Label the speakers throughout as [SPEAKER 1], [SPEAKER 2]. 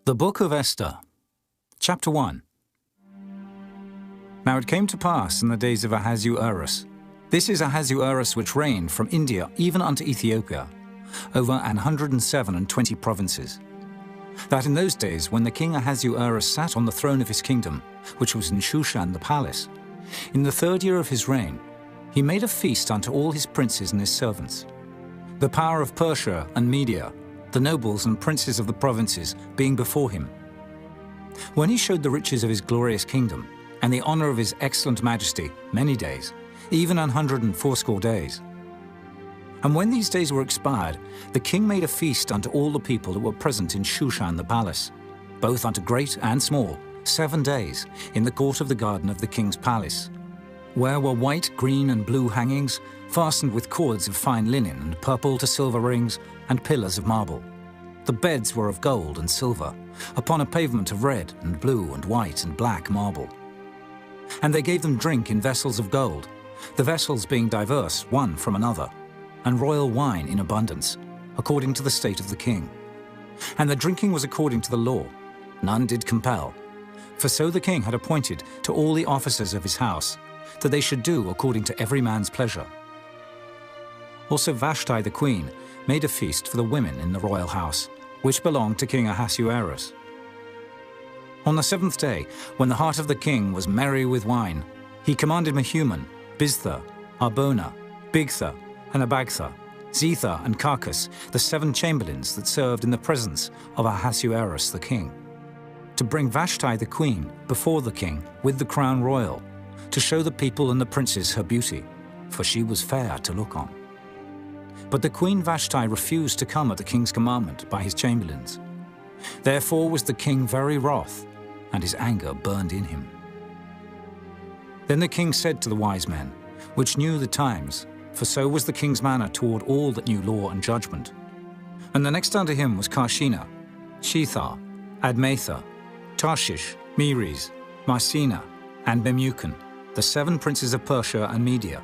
[SPEAKER 1] The Book of Esther, Chapter 1. Now it came to pass in the days of Ahasuerus. This is Ahasuerus which reigned from India even unto Ethiopia, over 127 provinces. That in those days, when the king Ahasuerus sat on the throne of his kingdom, which was in Shushan the palace, in the 3rd year of his reign, he made a feast unto all his princes and his servants. The power of Persia and Media, the nobles and princes of the provinces, being before him. When he showed the riches of his glorious kingdom, and the honor of his excellent majesty, many days, even 180 days. And when these days were expired, the king made a feast unto all the people that were present in Shushan the palace, both unto great and small, 7 days, in the court of the garden of the king's palace, where were white, green, and blue hangings, fastened with cords of fine linen, and purple to silver rings, and pillars of marble. The beds were of gold and silver, upon a pavement of red, and blue, and white, and black marble. And they gave them drink in vessels of gold, the vessels being diverse one from another, and royal wine in abundance, according to the state of the king. And the drinking was according to the law, none did compel. For so the king had appointed to all the officers of his house, that they should do according to every man's pleasure. Also Vashti the queen made a feast for the women in the royal house, which belonged to King Ahasuerus. On the 7th day, when the heart of the king was merry with wine, he commanded Mehuman, Biztha, Arbona, Bigtha, and Abagtha, Zetha, and Carcas, the 7 chamberlains that served in the presence of Ahasuerus the king, to bring Vashti the queen before the king with the crown royal, to show the people and the princes her beauty, for she was fair to look on. But the queen Vashti refused to come at the king's commandment by his chamberlains. Therefore was the king very wroth, and his anger burned in him. Then the king said to the wise men, which knew the times, for so was the king's manner toward all that knew law and judgment. And the next unto him was Karshina, Shethar, Admatha, Tarshish, Meres, Marsena, and Memucan, the 7 princes of Persia and Media,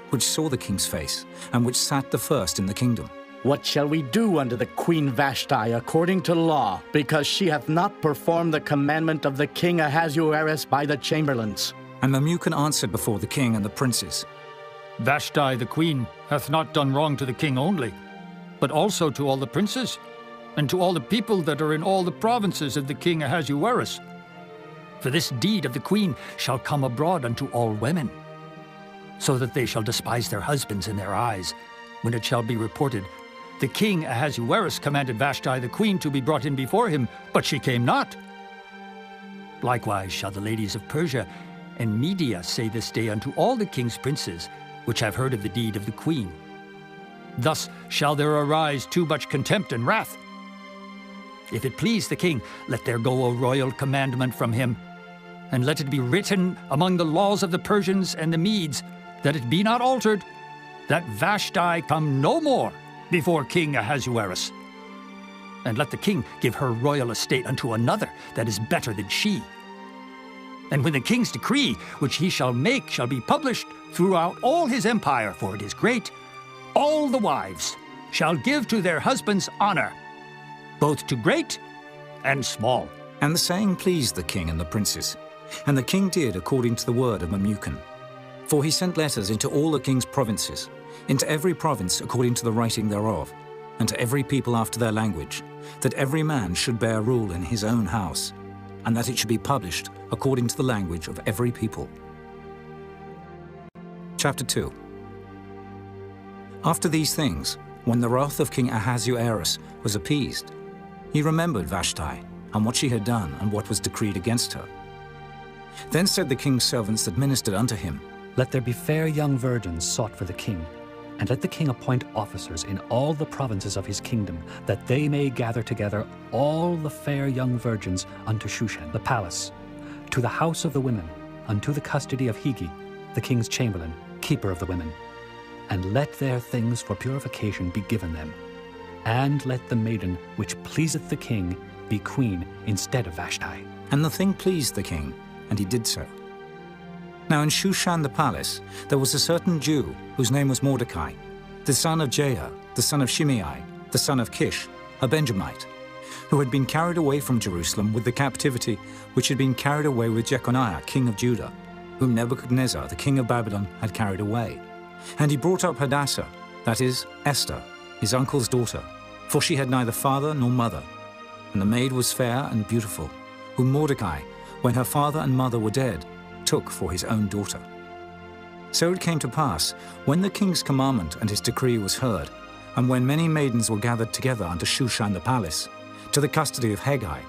[SPEAKER 1] which saw the king's face, and which sat the first in the kingdom.
[SPEAKER 2] What shall we do unto the queen Vashti according to law, because she hath not performed the commandment of the king Ahasuerus by the chamberlains?
[SPEAKER 1] And Memucan answered before the king and the princes,
[SPEAKER 3] Vashti the queen hath not done wrong to the king only, but also to all the princes, and to all the people that are in all the provinces of the king Ahasuerus. For this deed of the queen shall come abroad unto all women, so that they shall despise their husbands in their eyes, when it shall be reported, the king Ahasuerus commanded Vashti the queen to be brought in before him, but she came not. Likewise shall the ladies of Persia and Media say this day unto all the king's princes, which have heard of the deed of the queen. Thus shall there arise too much contempt and wrath. If it please the king, let there go a royal commandment from him, and let it be written among the laws of the Persians and the Medes, that it be not altered, that Vashti come no more before King Ahasuerus. And let the king give her royal estate unto another that is better than she. And when the king's decree, which he shall make, shall be published throughout all his empire, for it is great, all the wives shall give to their husbands honor, both to great and small.
[SPEAKER 1] And the saying pleased the king and the princes. And the king did according to the word of Memucan. For he sent letters into all the king's provinces, into every province according to the writing thereof, and to every people after their language, that every man should bear rule in his own house, and that it should be published according to the language of every people. Chapter 2. After these things, when the wrath of King Ahasuerus was appeased, he remembered Vashti, and what she had done, and what was decreed against her. Then said the king's servants that ministered unto him,
[SPEAKER 4] Let there be fair young virgins sought for the king, and let the king appoint officers in all the provinces of his kingdom, that they may gather together all the fair young virgins unto Shushan the palace, to the house of the women, unto the custody of Hegi, the king's chamberlain, keeper of the women. And let their things for purification be given them. And let the maiden which pleaseth the king be queen instead of Vashti.
[SPEAKER 1] And the thing pleased the king, and he did so. Now in Shushan the palace there was a certain Jew, whose name was Mordecai, the son of Jair, the son of Shimei, the son of Kish, a Benjamite, who had been carried away from Jerusalem with the captivity which had been carried away with Jeconiah, king of Judah, whom Nebuchadnezzar, the king of Babylon, had carried away. And he brought up Hadassah, that is, Esther, his uncle's daughter, for she had neither father nor mother. And the maid was fair and beautiful, whom Mordecai, when her father and mother were dead, took for his own daughter. So it came to pass, when the king's commandment and his decree was heard, and when many maidens were gathered together unto Shushan the palace, to the custody of Hegai,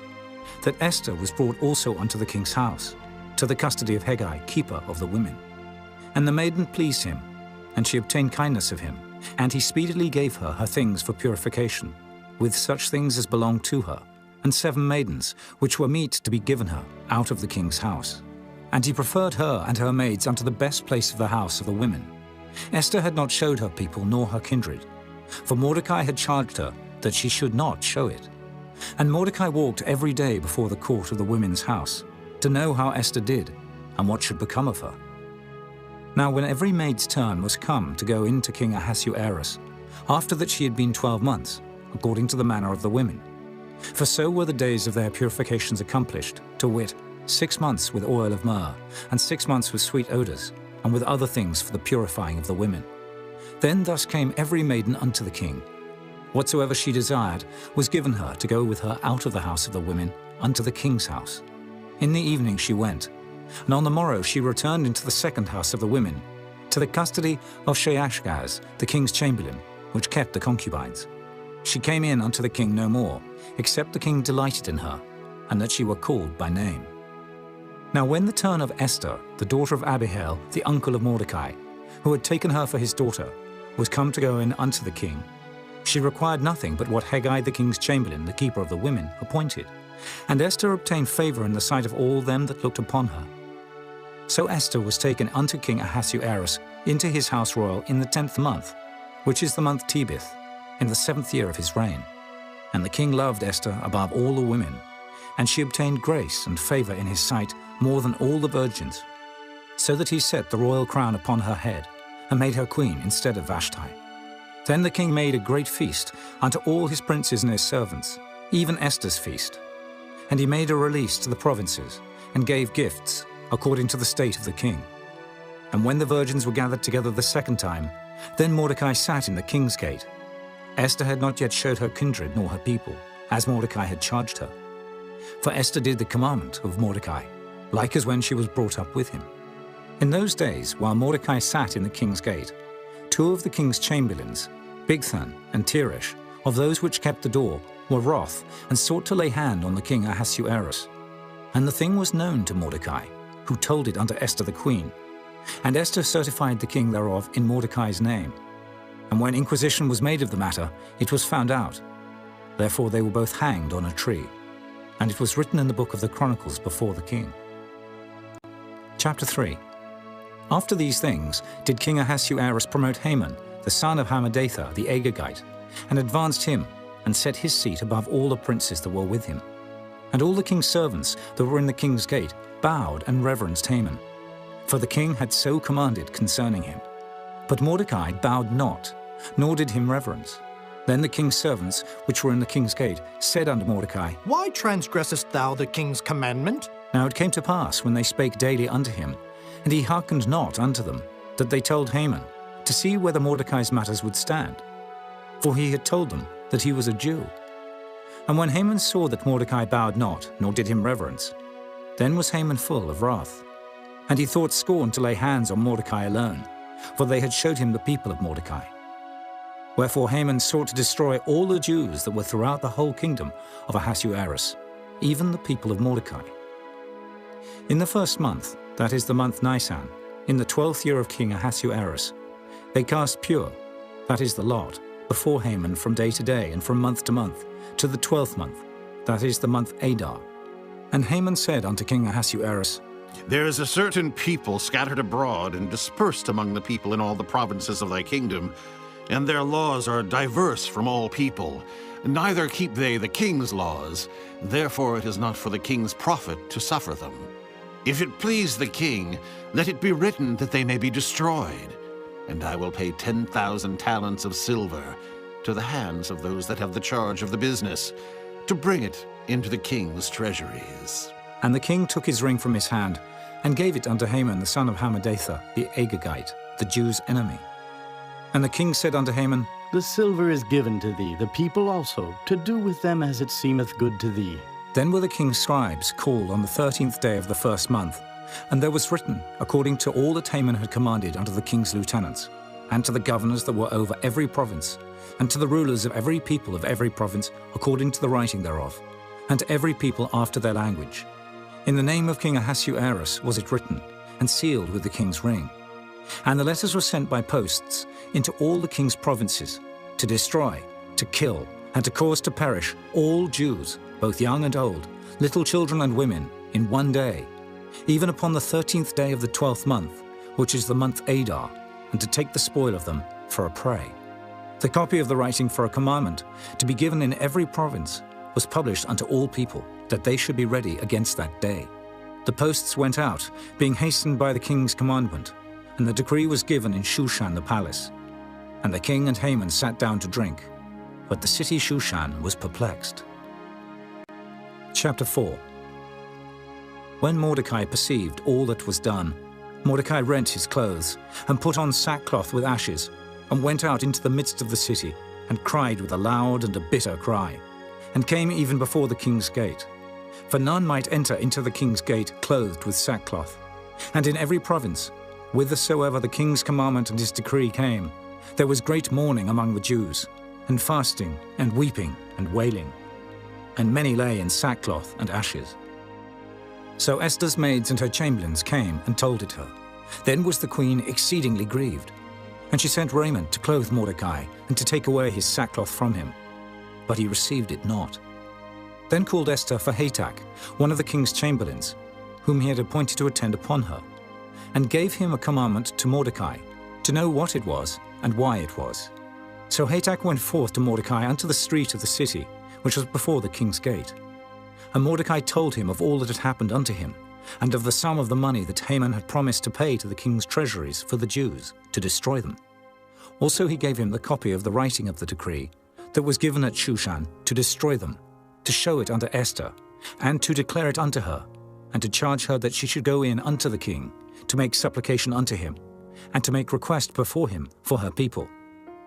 [SPEAKER 1] that Esther was brought also unto the king's house, to the custody of Hegai, keeper of the women. And the maiden pleased him, and she obtained kindness of him, and he speedily gave her her things for purification, with such things as belonged to her, and 7 maidens, which were meet to be given her out of the king's house. And he preferred her and her maids unto the best place of the house of the women. Esther had not showed her people nor her kindred, for Mordecai had charged her that she should not show it. And Mordecai walked every day before the court of the women's house, to know how Esther did, and what should become of her. Now when every maid's turn was come to go in to King Ahasuerus, after that she had been 12 months, according to the manner of the women, for so were the days of their purifications accomplished, to wit, 6 months with oil of myrrh, and 6 months with sweet odors, and with other things for the purifying of the women. Then thus came every maiden unto the king. Whatsoever she desired was given her to go with her out of the house of the women unto the king's house. In the evening she went, and on the morrow she returned into the second house of the women, to the custody of Sheashgaz, the king's chamberlain, which kept the concubines. She came in unto the king no more, except the king delighted in her, and that she were called by name. Now when the turn of Esther, the daughter of Abihail, the uncle of Mordecai, who had taken her for his daughter, was come to go in unto the king, she required nothing but what Hegai the king's chamberlain, the keeper of the women, appointed. And Esther obtained favor in the sight of all them that looked upon her. So Esther was taken unto King Ahasuerus into his house royal in the 10th month, which is the month Tebeth, in the 7th year of his reign. And the king loved Esther above all the women, and she obtained grace and favor in his sight more than all the virgins, so that he set the royal crown upon her head, and made her queen instead of Vashti. Then the king made a great feast unto all his princes and his servants, even Esther's feast. And he made a release to the provinces, and gave gifts, according to the state of the king. And when the virgins were gathered together the second time, then Mordecai sat in the king's gate. Esther had not yet showed her kindred nor her people, as Mordecai had charged her. For Esther did the commandment of Mordecai, like as when she was brought up with him. In those days, while Mordecai sat in the king's gate, 2 of the king's chamberlains, Bigthan and Teresh, of those which kept the door, were wroth, and sought to lay hand on the king Ahasuerus. And the thing was known to Mordecai, who told it unto Esther the queen. And Esther certified the king thereof in Mordecai's name. And when inquisition was made of the matter, it was found out. Therefore they were both hanged on a tree. And it was written in the book of the Chronicles before the king. Chapter 3. After these things did King Ahasuerus promote Haman, the son of Hammedatha the Agagite, and advanced him, and set his seat above all the princes that were with him. And all the king's servants that were in the king's gate bowed and reverenced Haman, for the king had so commanded concerning him. But Mordecai bowed not, nor did him reverence. Then the king's servants, which were in the king's gate, said unto Mordecai,
[SPEAKER 5] Why transgressest thou the king's commandment?
[SPEAKER 1] Now it came to pass, when they spake daily unto him, and he hearkened not unto them, that they told Haman, to see whether Mordecai's matters would stand. For he had told them that he was a Jew. And when Haman saw that Mordecai bowed not, nor did him reverence, then was Haman full of wrath. And he thought scorn to lay hands on Mordecai alone, for they had showed him the people of Mordecai. Wherefore Haman sought to destroy all the Jews that were throughout the whole kingdom of Ahasuerus, even the people of Mordecai. In the 1st month, that is the month Nisan, in the 12th year of King Ahasuerus, they cast pure, that is the lot, before Haman from day to day and from month to month, to the 12th month, that is the month Adar. And Haman said unto King Ahasuerus,
[SPEAKER 6] There is a certain people scattered abroad and dispersed among the people in all the provinces of thy kingdom, and their laws are diverse from all people. Neither keep they the king's laws, therefore it is not for the king's profit to suffer them. If it please the king, let it be written that they may be destroyed, and I will pay 10,000 talents of silver to the hands of those that have the charge of the business, to bring it into the king's treasuries.
[SPEAKER 1] And the king took his ring from his hand and gave it unto Haman the son of Hammedatha, the Agagite, the Jews' enemy. And the king said unto Haman,
[SPEAKER 2] The silver is given to thee, the people also, to do with them as it seemeth good to thee.
[SPEAKER 1] Then were the king's scribes called on the 13th day of the first month, and there was written, according to all that Haman had commanded unto the king's lieutenants, and to the governors that were over every province, and to the rulers of every people of every province, according to the writing thereof, and to every people after their language. In the name of King Ahasuerus was it written, and sealed with the king's ring. And the letters were sent by posts into all the king's provinces, to destroy, to kill, and to cause to perish all Jews, both young and old, little children and women, in one day, even upon the 13th day of the 12th month, which is the month Adar, and to take the spoil of them for a prey. The copy of the writing for a commandment, to be given in every province, was published unto all people, that they should be ready against that day. The posts went out, being hastened by the king's commandment, and the decree was given in Shushan the palace. And the king and Haman sat down to drink, but the city Shushan was perplexed. Chapter 4. When Mordecai perceived all that was done, Mordecai rent his clothes, and put on sackcloth with ashes, and went out into the midst of the city, and cried with a loud and a bitter cry, and came even before the king's gate. For none might enter into the king's gate clothed with sackcloth. And in every province, whithersoever the king's commandment and his decree came, there was great mourning among the Jews, and fasting, and weeping, and wailing. And many lay in sackcloth and ashes. So Esther's maids and her chamberlains came and told it her. Then was the queen exceedingly grieved. And she sent raiment to clothe Mordecai, and to take away his sackcloth from him. But he received it not. Then called Esther for Hatach, one of the king's chamberlains, whom he had appointed to attend upon her, and gave him a commandment to Mordecai, to know what it was, and why it was. So Hatach went forth to Mordecai unto the street of the city, which was before the king's gate. And Mordecai told him of all that had happened unto him, and of the sum of the money that Haman had promised to pay to the king's treasuries for the Jews, to destroy them. Also he gave him the copy of the writing of the decree that was given at Shushan, to destroy them, to show it unto Esther, and to declare it unto her, and to charge her that she should go in unto the king, to make supplication unto him, and to make request before him for her people.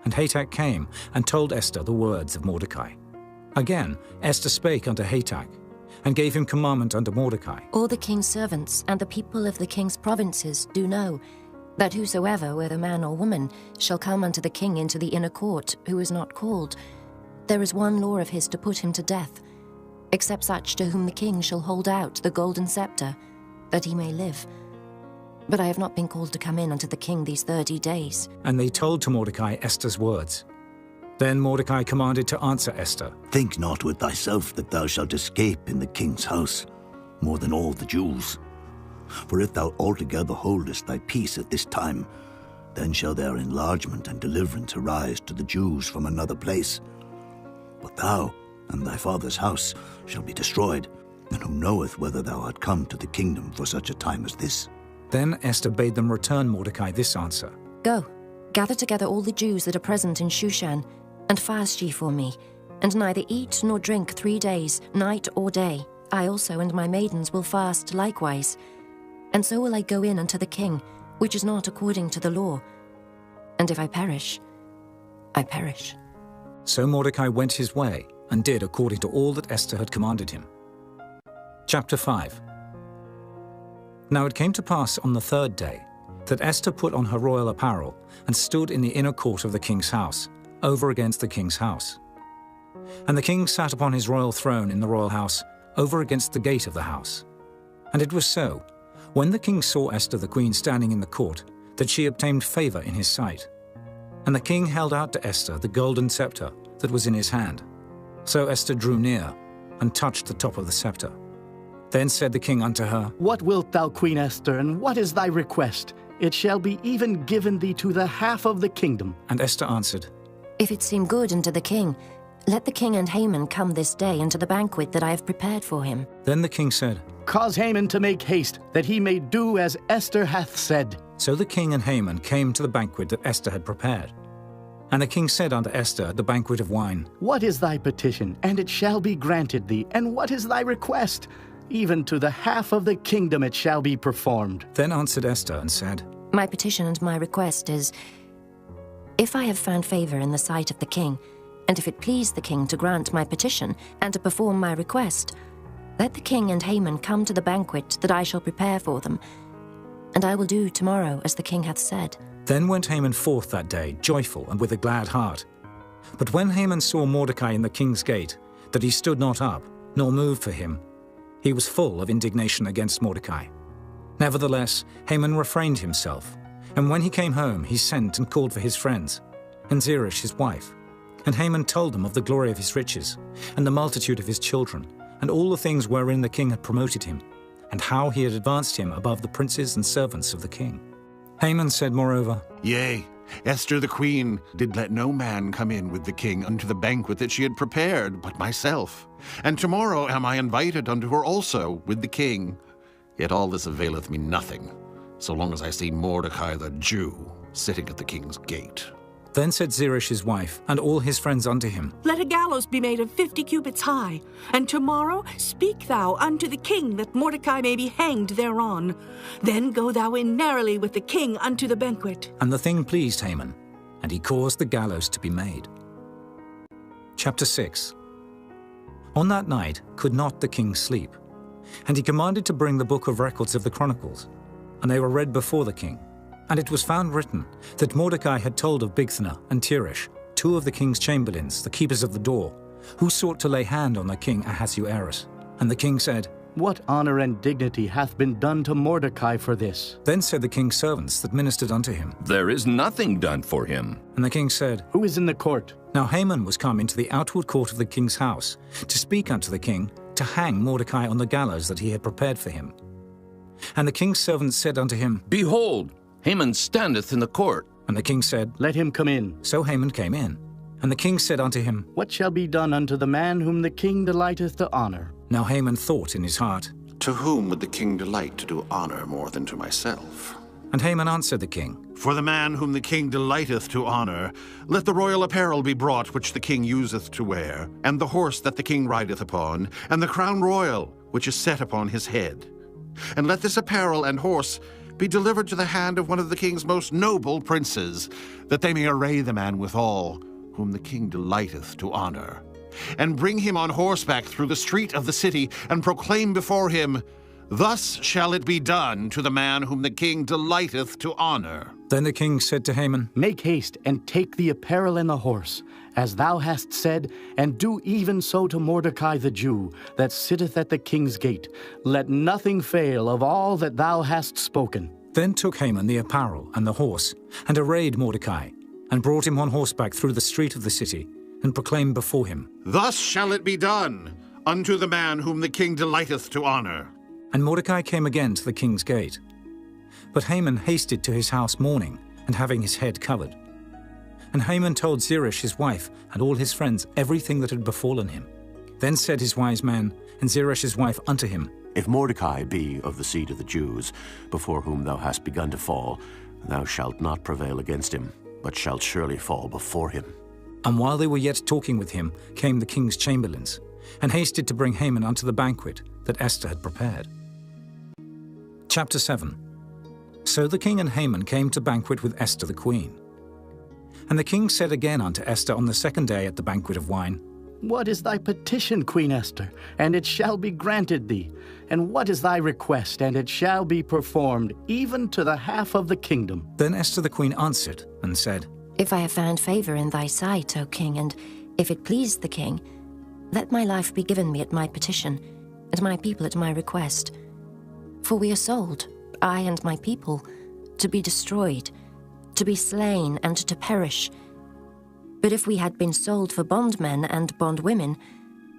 [SPEAKER 1] And Hatach came and told Esther the words of Mordecai. Again Esther spake unto Hatach, and gave him commandment unto Mordecai.
[SPEAKER 7] All the king's servants and the people of the king's provinces do know that whosoever, whether man or woman, shall come unto the king into the inner court, who is not called, there is one law of his to put him to death, except such to whom the king shall hold out the golden scepter, that he may live. But I have not been called to come in unto the king these 30 days.
[SPEAKER 1] And they told to Mordecai Esther's words. Then Mordecai commanded to answer Esther.
[SPEAKER 8] Think not with thyself that thou shalt escape in the king's house, more than all the Jews. For if thou altogether holdest thy peace at this time, then shall their enlargement and deliverance arise to the Jews from another place. But thou and thy father's house shall be destroyed, and who knoweth whether thou art come to the kingdom for such a time as this?
[SPEAKER 1] Then Esther bade them return Mordecai this answer.
[SPEAKER 7] Go, gather together all the Jews that are present in Shushan, and fast ye for me, and neither eat nor drink 3 days, night or day. I also and my maidens will fast likewise. And so will I go in unto the king, which is not according to the law. And if I perish, I perish.
[SPEAKER 1] So Mordecai went his way, and did according to all that Esther had commanded him. Chapter 5. Now it came to pass on the 3rd day, that Esther put on her royal apparel, and stood in the inner court of the king's house, over against the king's house. And the king sat upon his royal throne in the royal house, over against the gate of the house. And it was so, when the king saw Esther the queen standing in the court, that she obtained favor in his sight. And the king held out to Esther the golden scepter that was in his hand. So Esther drew near, and touched the top of the scepter. Then said the king unto her,
[SPEAKER 2] What wilt thou, Queen Esther, and what is thy request? It shall be even given thee to the half of the kingdom.
[SPEAKER 1] And Esther answered,
[SPEAKER 7] If it seem good unto the king, let the king and Haman come this day unto the banquet that I have prepared for him.
[SPEAKER 1] Then the king said,
[SPEAKER 2] Cause Haman to make haste, that he may do as Esther hath said.
[SPEAKER 1] So the king and Haman came to the banquet that Esther had prepared. And the king said unto Esther at the banquet of wine,
[SPEAKER 2] What is thy petition? And it shall be granted thee. And what is thy request? Even to the half of the kingdom it shall be performed.
[SPEAKER 1] Then answered Esther and said,
[SPEAKER 7] My petition and my request is, if I have found favor in the sight of the king, and if it please the king to grant my petition and to perform my request, let the king and Haman come to the banquet that I shall prepare for them, and I will do tomorrow as the king hath said.
[SPEAKER 1] Then went Haman forth that day, joyful and with a glad heart. But when Haman saw Mordecai in the king's gate, that he stood not up, nor moved for him, he was full of indignation against Mordecai. Nevertheless, Haman refrained himself, and when he came home, he sent and called for his friends, and Zeresh his wife. And Haman told them of the glory of his riches, and the multitude of his children, and all the things wherein the king had promoted him, and how he had advanced him above the princes and servants of the king. Haman said moreover,
[SPEAKER 6] Yea, Esther the queen did let no man come in with the king unto the banquet that she had prepared, but myself. And tomorrow am I invited unto her also with the king. Yet all this availeth me nothing, so long as I see Mordecai the Jew sitting at the king's gate.
[SPEAKER 1] Then said Zeresh his wife, and all his friends unto him,
[SPEAKER 9] Let a gallows be made of 50 cubits high, and tomorrow speak thou unto the king that Mordecai may be hanged thereon. Then go thou in narrowly with the king unto the banquet.
[SPEAKER 1] And the thing pleased Haman, and he caused the gallows to be made. Chapter 6. On that night could not the king sleep, and he commanded to bring the book of records of the Chronicles, and they were read before the king. And it was found written that Mordecai had told of Bigthana and Teresh, two of the king's chamberlains, the keepers of the door, who sought to lay hand on the king Ahasuerus. And the king said,
[SPEAKER 2] What honor and dignity hath been done to Mordecai for this?
[SPEAKER 1] Then said the king's servants that ministered unto him,
[SPEAKER 10] There is nothing done for him.
[SPEAKER 1] And the king said,
[SPEAKER 2] Who is in the court?
[SPEAKER 1] Now Haman was come into the outward court of the king's house, to speak unto the king, to hang Mordecai on the gallows that he had prepared for him. And the king's servants said unto him,
[SPEAKER 10] Behold, Haman standeth in the court.
[SPEAKER 1] And the king said,
[SPEAKER 2] Let him come in.
[SPEAKER 1] So Haman came in. And the king said unto him,
[SPEAKER 2] What shall be done unto the man whom the king delighteth to honor?
[SPEAKER 1] Now Haman thought in his heart,
[SPEAKER 6] To whom would the king delight to do honor more than to myself?
[SPEAKER 1] And Haman answered the king,
[SPEAKER 6] For the man whom the king delighteth to honor, let the royal apparel be brought which the king useth to wear, and the horse that the king rideth upon, and the crown royal which is set upon his head. And let this apparel and horse be delivered to the hand of one of the king's most noble princes, that they may array the man withal, whom the king delighteth to honor, and bring him on horseback through the street of the city, and proclaim before him, Thus shall it be done to the man whom the king delighteth to honor.
[SPEAKER 1] Then the king said to Haman,
[SPEAKER 2] Make haste, and take the apparel and the horse, as thou hast said, and do even so to Mordecai the Jew, that sitteth at the king's gate. Let nothing fail of all that thou hast spoken.
[SPEAKER 1] Then took Haman the apparel and the horse, and arrayed Mordecai, and brought him on horseback through the street of the city, and proclaimed before him,
[SPEAKER 6] Thus shall it be done unto the man whom the king delighteth to honor.
[SPEAKER 1] And Mordecai came again to the king's gate. But Haman hasted to his house mourning, and having his head covered. And Haman told Zeresh his wife and all his friends everything that had befallen him. Then said his wise men and Zeresh his wife unto him,
[SPEAKER 11] If Mordecai be of the seed of the Jews, before whom thou hast begun to fall, thou shalt not prevail against him, but shalt surely fall before him.
[SPEAKER 1] And while they were yet talking with him, came the king's chamberlains, and hasted to bring Haman unto the banquet that Esther had prepared. Chapter 7. So the king and Haman came to banquet with Esther the queen. And the king said again unto Esther on the second day at the banquet of wine,
[SPEAKER 2] What is thy petition, Queen Esther? And it shall be granted thee. And what is thy request? And it shall be performed, even to the half of the kingdom.
[SPEAKER 1] Then Esther the queen answered and said,
[SPEAKER 7] If I have found favor in thy sight, O king, and if it please the king, let my life be given me at my petition, and my people at my request. For we are sold, I and my people, to be destroyed, to be slain, and to perish. But if we had been sold for bondmen and bondwomen,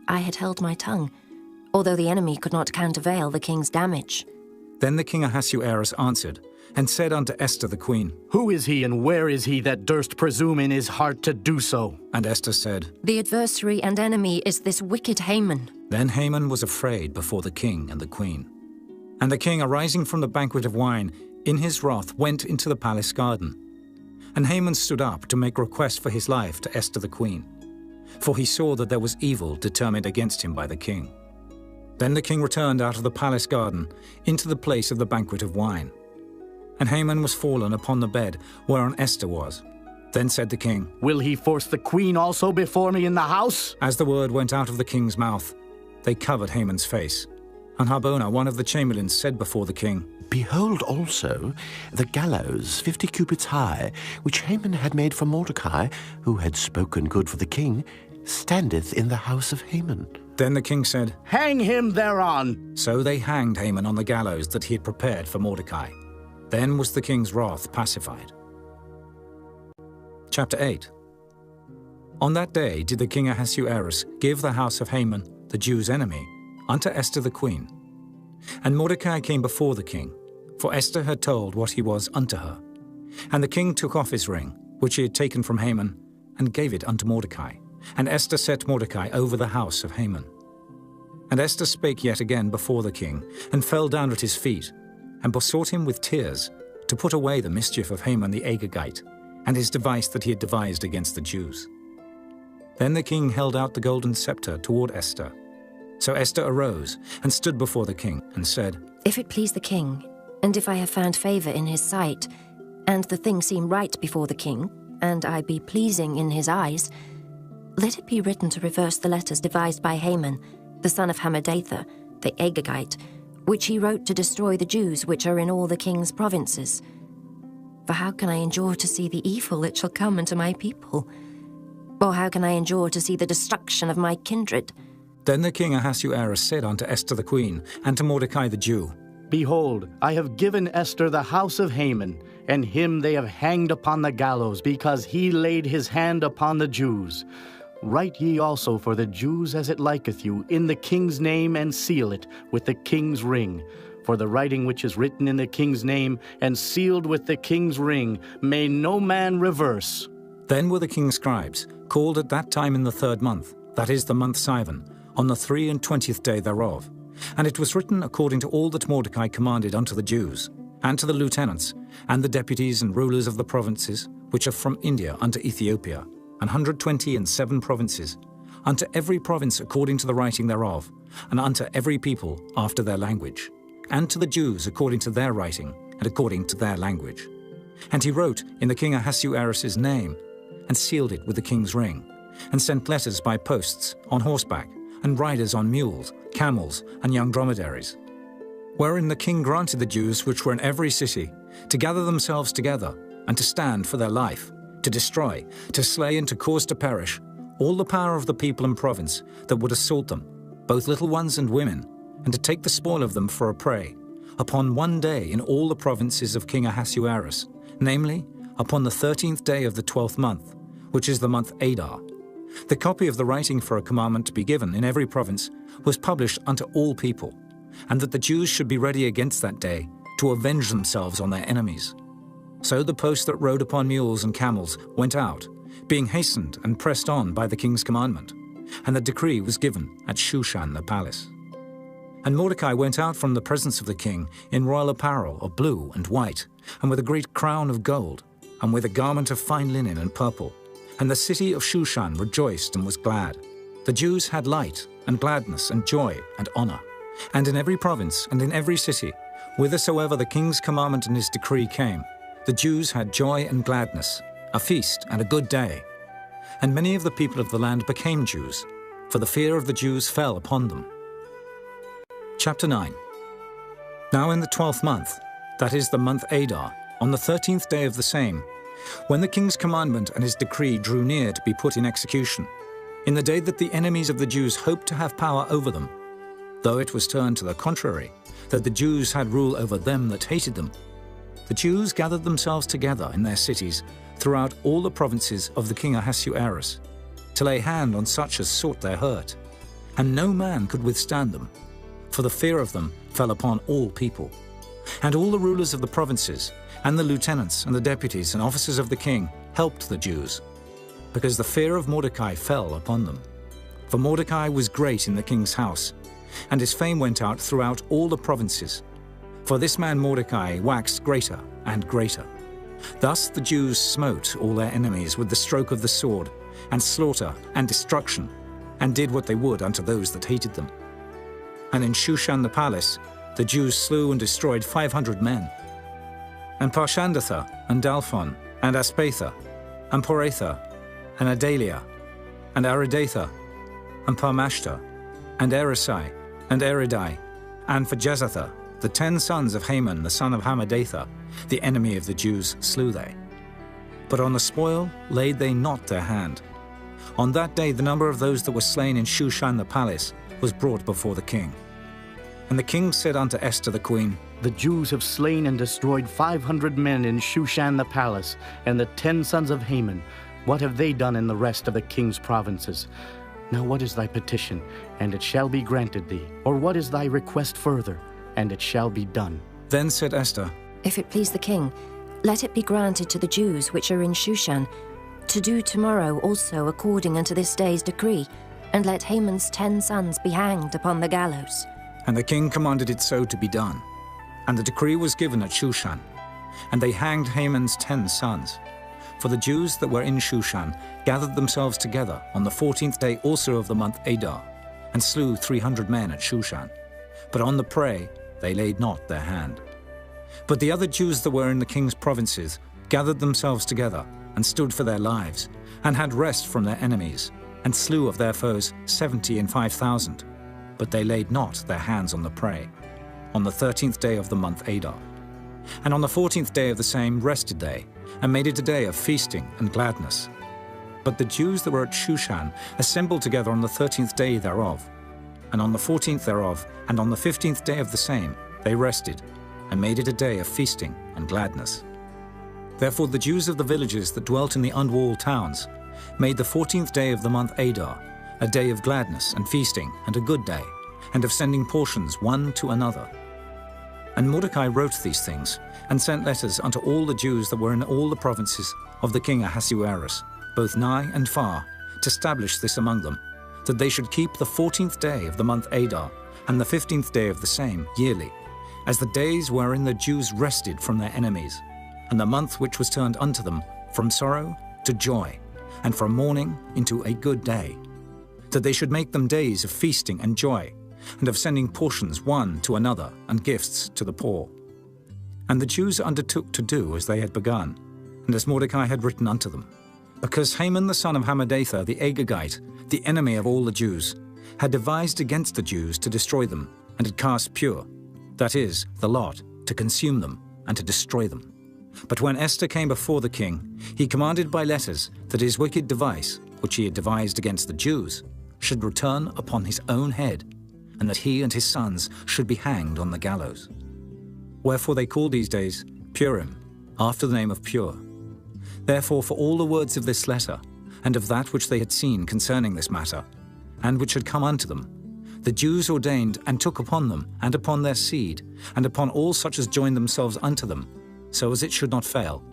[SPEAKER 7] I had held my tongue, although the enemy could not countervail the king's damage.
[SPEAKER 1] Then the king Ahasuerus answered, and said unto Esther the queen,
[SPEAKER 2] Who is he, and where is he that durst presume in his heart to do so?
[SPEAKER 1] And Esther said,
[SPEAKER 7] The adversary and enemy is this wicked Haman.
[SPEAKER 1] Then Haman was afraid before the king and the queen. And the king, arising from the banquet of wine, in his wrath went into the palace garden. And Haman stood up to make request for his life to Esther the queen, for he saw that there was evil determined against him by the king. Then the king returned out of the palace garden into the place of the banquet of wine. And Haman was fallen upon the bed whereon Esther was. Then said the king,
[SPEAKER 2] Will he force the queen also before me in the house?
[SPEAKER 1] As the word went out of the king's mouth, they covered Haman's face. And Harbona, one of the chamberlains, said before the king,
[SPEAKER 11] Behold also the gallows 50 cubits high, which Haman had made for Mordecai, who had spoken good for the king, standeth in the house of Haman.
[SPEAKER 1] Then the king said,
[SPEAKER 2] Hang him thereon.
[SPEAKER 1] So they hanged Haman on the gallows that he had prepared for Mordecai. Then was the king's wrath pacified. Chapter 8. On that day did the king Ahasuerus give the house of Haman, the Jews' enemy, unto Esther the queen. And Mordecai came before the king, for Esther had told what he was unto her. And the king took off his ring, which he had taken from Haman, and gave it unto Mordecai. And Esther set Mordecai over the house of Haman. And Esther spake yet again before the king, and fell down at his feet, and besought him with tears to put away the mischief of Haman the Agagite, and his device that he had devised against the Jews. Then the king held out the golden scepter toward Esther. So Esther arose and stood before the king, and said,
[SPEAKER 7] If it please the king, and if I have found favor in his sight, and the thing seem right before the king, and I be pleasing in his eyes, let it be written to reverse the letters devised by Haman, the son of Hammedatha, the Agagite, which he wrote to destroy the Jews which are in all the king's provinces. For how can I endure to see the evil that shall come unto my people? Or how can I endure to see the destruction of my kindred?
[SPEAKER 1] Then the king Ahasuerus said unto Esther the queen, and to Mordecai the Jew,
[SPEAKER 2] Behold, I have given Esther the house of Haman, and him they have hanged upon the gallows, because he laid his hand upon the Jews. Write ye also for the Jews as it liketh you, in the king's name, and seal it with the king's ring. For the writing which is written in the king's name, and sealed with the king's ring, may no man reverse.
[SPEAKER 1] Then were the king's scribes called at that time in the 3rd month, that is the month Sivan, on the 23rd day thereof. And it was written according to all that Mordecai commanded unto the Jews, and to the lieutenants, and the deputies and rulers of the provinces, which are from India unto Ethiopia, 127 provinces, unto every province according to the writing thereof, and unto every people after their language, and to the Jews according to their writing, and according to their language. And he wrote in the king Ahasuerus' name, and sealed it with the king's ring, and sent letters by posts, on horseback, and riders on mules, camels, and young dromedaries. Wherein the king granted the Jews which were in every city to gather themselves together, and to stand for their life, to destroy, to slay, and to cause to perish all the power of the people and province that would assault them, both little ones and women, and to take the spoil of them for a prey, upon one day in all the provinces of King Ahasuerus, namely, upon the 13th day of the 12th month, which is the month Adar. The copy of the writing for a commandment to be given in every province was published unto all people, and that the Jews should be ready against that day to avenge themselves on their enemies. So the posts that rode upon mules and camels went out, being hastened and pressed on by the king's commandment, and the decree was given at Shushan the palace. And Mordecai went out from the presence of the king in royal apparel of blue and white, and with a great crown of gold, and with a garment of fine linen and purple. And the city of Shushan rejoiced and was glad. The Jews had light and gladness and joy and honor. And in every province and in every city, whithersoever the king's commandment and his decree came, the Jews had joy and gladness, a feast and a good day. And many of the people of the land became Jews, for the fear of the Jews fell upon them. Chapter 9. Now in the 12th month, that is the month Adar, on the 13th day of the same, when the king's commandment and his decree drew near to be put in execution, in the day that the enemies of the Jews hoped to have power over them, though it was turned to the contrary, that the Jews had rule over them that hated them, the Jews gathered themselves together in their cities throughout all the provinces of the king Ahasuerus, to lay hand on such as sought their hurt, and no man could withstand them, for the fear of them fell upon all people. And all the rulers of the provinces, and the lieutenants and the deputies and officers of the king helped the Jews, because the fear of Mordecai fell upon them. For Mordecai was great in the king's house, and his fame went out throughout all the provinces. For this man Mordecai waxed greater and greater. Thus the Jews smote all their enemies with the stroke of the sword, and slaughter and destruction, and did what they would unto those that hated them. And in Shushan the palace the Jews slew and destroyed 500 men. And Parshandatha, and Dalphon, and Aspatha, and Poratha, and Adalia, and Aridatha, and Parmashta, and Erisai, and Eridai, and for Jezatha, the 10 sons of Haman the son of Hammedatha, the enemy of the Jews, slew they. But on the spoil laid they not their hand. On that day the number of those that were slain in Shushan the palace was brought before the king. And the king said unto Esther the queen,
[SPEAKER 2] The Jews have slain and destroyed 500 men in Shushan the palace, and the 10 sons of Haman. What have they done in the rest of the king's provinces? Now what is thy petition, and it shall be granted thee? Or what is thy request further, and it shall be done?
[SPEAKER 1] Then said Esther,
[SPEAKER 7] If it please the king, let it be granted to the Jews which are in Shushan, to do tomorrow also according unto this day's decree, and let Haman's 10 sons be hanged upon the gallows.
[SPEAKER 1] And the king commanded it so to be done. And the decree was given at Shushan. And they hanged Haman's 10 sons. For the Jews that were in Shushan gathered themselves together on the 14th day also of the month Adar, and slew 300 men at Shushan. But on the prey they laid not their hand. But the other Jews that were in the king's provinces gathered themselves together, and stood for their lives, and had rest from their enemies, and slew of their foes 75,000. But they laid not their hands on the prey, on the 13th day of the month Adar. And on the 14th day of the same rested they, and made it a day of feasting and gladness. But the Jews that were at Shushan assembled together on the 13th day thereof. And on the 14th thereof, and on the 15th day of the same, they rested, and made it a day of feasting and gladness. Therefore the Jews of the villages that dwelt in the unwalled towns made the 14th day of the month Adar a day of gladness and feasting and a good day, and of sending portions one to another. And Mordecai wrote these things, and sent letters unto all the Jews that were in all the provinces of the king Ahasuerus, both nigh and far, to establish this among them, that they should keep the 14th day of the month Adar, and the 15th day of the same, yearly, as the days wherein the Jews rested from their enemies, and the month which was turned unto them from sorrow to joy, and from mourning into a good day, that they should make them days of feasting and joy, and of sending portions one to another, and gifts to the poor. And the Jews undertook to do as they had begun, and as Mordecai had written unto them, because Haman the son of Hammedatha the Agagite, the enemy of all the Jews, had devised against the Jews to destroy them, and had cast pur, that is, the lot, to consume them, and to destroy them. But when Esther came before the king, he commanded by letters that his wicked device, which he had devised against the Jews, should return upon his own head, and that he and his sons should be hanged on the gallows. Wherefore they called these days Purim, after the name of Pur. Therefore for all the words of this letter, and of that which they had seen concerning this matter, and which had come unto them, the Jews ordained and took upon them, and upon their seed, and upon all such as joined themselves unto them, so as it should not fail,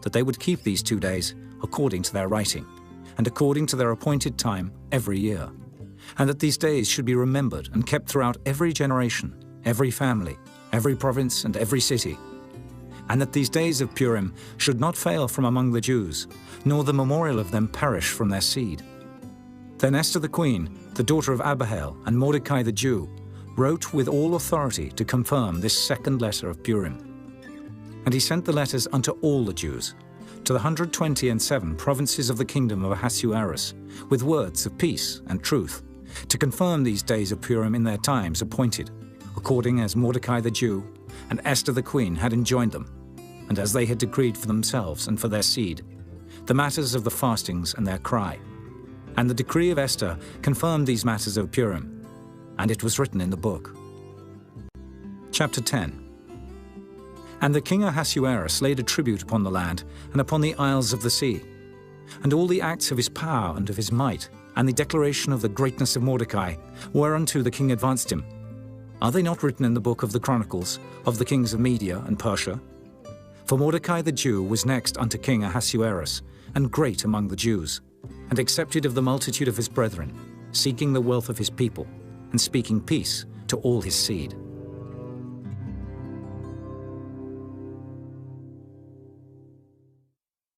[SPEAKER 1] that they would keep these 2 days according to their writing, and according to their appointed time every year, and that these days should be remembered and kept throughout every generation, every family, every province, and every city, and that these days of Purim should not fail from among the Jews, nor the memorial of them perish from their seed. Then Esther the queen, the daughter of Abihail, and Mordecai the Jew, wrote with all authority to confirm this second letter of Purim. And he sent the letters unto all the Jews, to the 127 provinces of the kingdom of Ahasuerus, with words of peace and truth, to confirm these days of Purim in their times appointed, according as Mordecai the Jew and Esther the queen had enjoined them, and as they had decreed for themselves and for their seed, the matters of the fastings and their cry. And the decree of Esther confirmed these matters of Purim, and it was written in the book. Chapter 10. And the king Ahasuerus laid a tribute upon the land and upon the isles of the sea, and all the acts of his power and of his might, and the declaration of the greatness of Mordecai, whereunto the king advanced him. Are they not written in the book of the Chronicles of the kings of Media and Persia? For Mordecai the Jew was next unto King Ahasuerus, and great among the Jews, and accepted of the multitude of his brethren, seeking the wealth of his people, and speaking peace to all his seed.